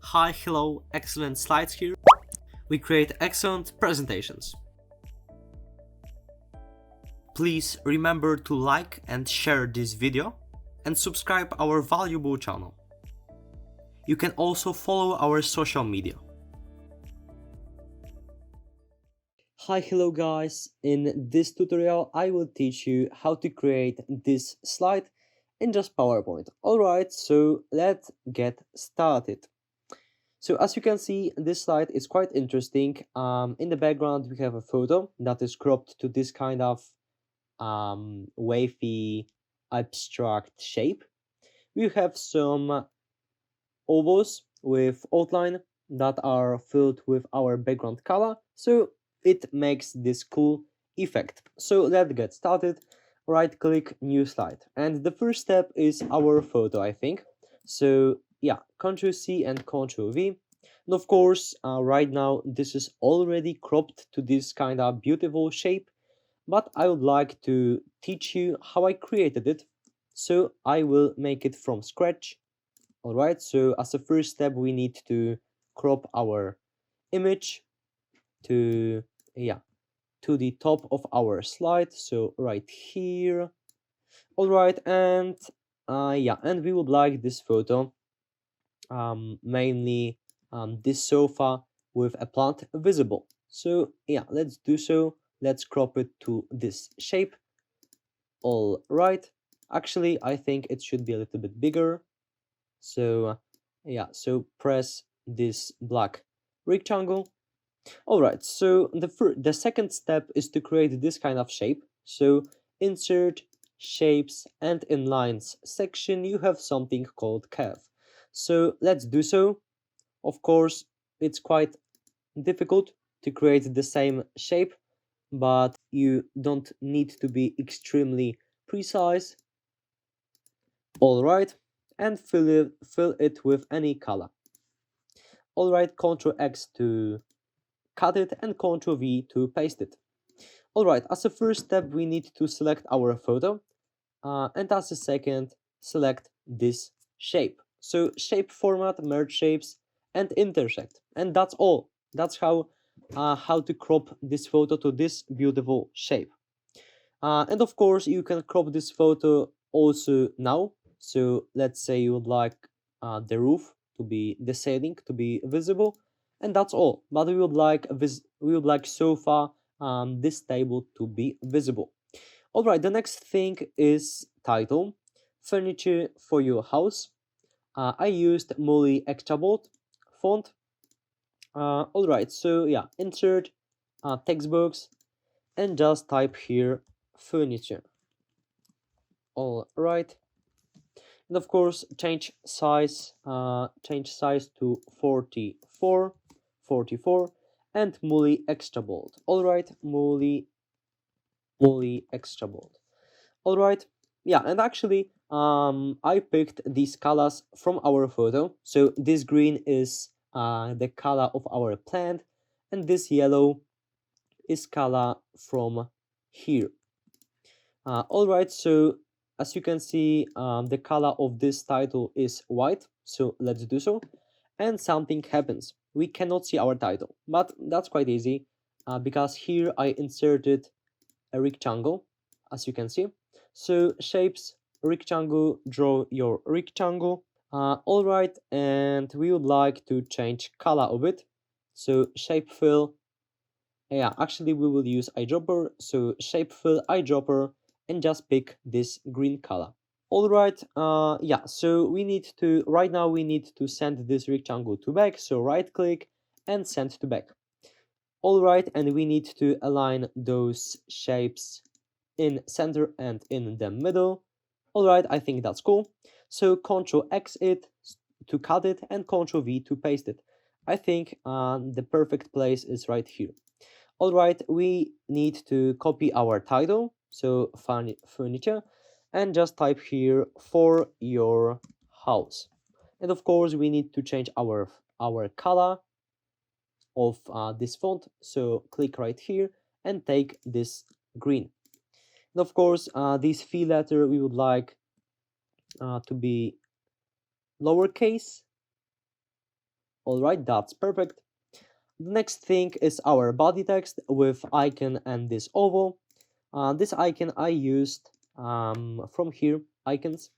Hi, hello, excellent slides here. We create excellent presentations. Please remember to like and share this video and subscribe our valuable channel. You can also follow our social media. Hi, hello guys. In this tutorial, I will teach you how to create this slide in just PowerPoint. Alright, so let's get started. So as you can see, this slide is quite interesting. In the background, we have a photo that is cropped to this kind of wavy abstract shape. We have some ovals with outline that are filled with our background color, so it makes this cool effect. So let's get started. Right click, new slide, and the first step is our photo, I think. So yeah, Ctrl+C and Ctrl+V. And of course, right now this is already cropped to this kind of beautiful shape, but I would like to teach you how I created it. So I will make it from scratch. Alright, so as a first step, we need to crop our image to the top of our slide, so right here. Alright, and and we would like this photo, mainly this sofa with a plant visible. So yeah, let's do so. Let's crop it to this shape. Alright, actually I think it should be a little bit bigger. So so press this black rectangle. Alright, so the second step is to create this kind of shape. So insert shapes, and in lines section you have something called curve. So let's do so. Of course, it's quite difficult to create the same shape, but you don't need to be extremely precise. Alright, and fill it with any color. Alright, Ctrl+X to cut it and Ctrl+V to paste it. Alright, as a first step, we need to select our photo, and as a second, select this shape. So shape format, merge shapes, and intersect, and that's all. That's how to crop this photo to this beautiful shape. And of course, you can crop this photo also now. So let's say you would like the roof to be, the ceiling to be visible, and that's all. But we would like sofa, this table to be visible. All right, the next thing is title, furniture for your house. I used 𝗦𝗫 font. All right, so yeah, insert text box and just type here furniture. All right, and of course change size to 44, and 𝗦𝗫. All right, 𝗦𝗫. All right, yeah, and actually I picked these colors from our photo. So this green is the color of our plant, and this yellow is color from here. All right, so as you can see, the color of this title is white, so let's do so. And something happens. We cannot see our title, but that's quite easy because here I inserted a rectangle, as you can see. So shapes, rectangle, draw your rectangle. All right, and we would like to change color of it. So shape fill. Yeah, actually we will use eyedropper. So shape fill, eyedropper, and just pick this green color. All right, so right now we need to send this rectangle to back. So right click and send to back. All right, and we need to align those shapes in center and in the middle. All right, I think that's cool. So Ctrl+X it to cut it and Ctrl+V to paste it. I think the perfect place is right here. All right, we need to copy our title, so furniture, and just type here for your house. And of course, we need to change our color of this font. So click right here and take this green. And of course, this phi letter we would like to be lowercase. All right, that's perfect. The next thing is our body text with icon and this oval. This icon I used from here, icons.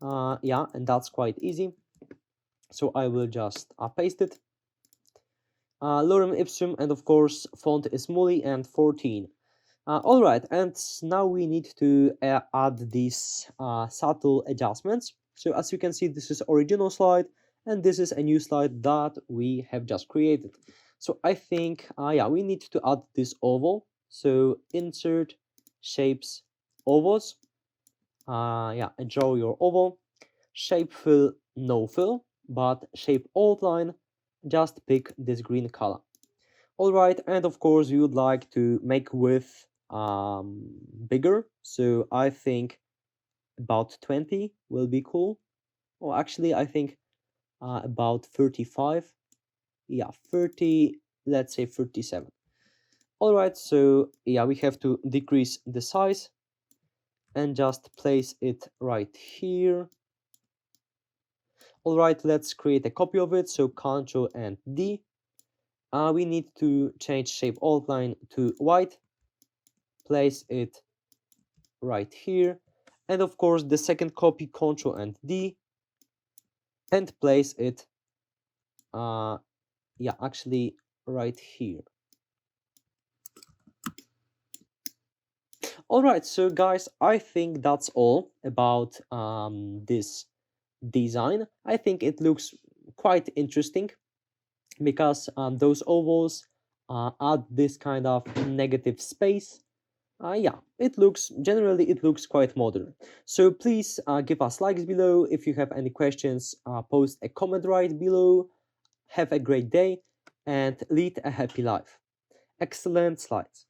Yeah, and that's quite easy. So I will just paste it. Lorem ipsum, and of course, font is 𝗬𝙧 and 14. All right, and now we need to add these subtle adjustments. So as you can see, this is original slide, and this is a new slide that we have just created. So I think, yeah, we need to add this oval. So insert shapes ovals. Yeah, draw your oval. Shape fill, no fill, but shape outline, just pick this green color. All right, and of course you would like to make width bigger, so I think about 20 will be cool. Or actually I think about 35. Yeah, 30, let's say 37. All right, so yeah, we have to decrease the size and just place it right here. All right, let's create a copy of it. So Ctrl and D. We need to change shape outline to white. Place it right here. And of course, the second copy, Ctrl and D. And place it, yeah, actually right here. All right, so guys, I think that's all about this design. I think it looks quite interesting because those ovals add this kind of negative space. Yeah, generally it looks quite modern. So please give us likes below. If you have any questions, post a comment right below. Have a great day and lead a happy life. Excellent slides.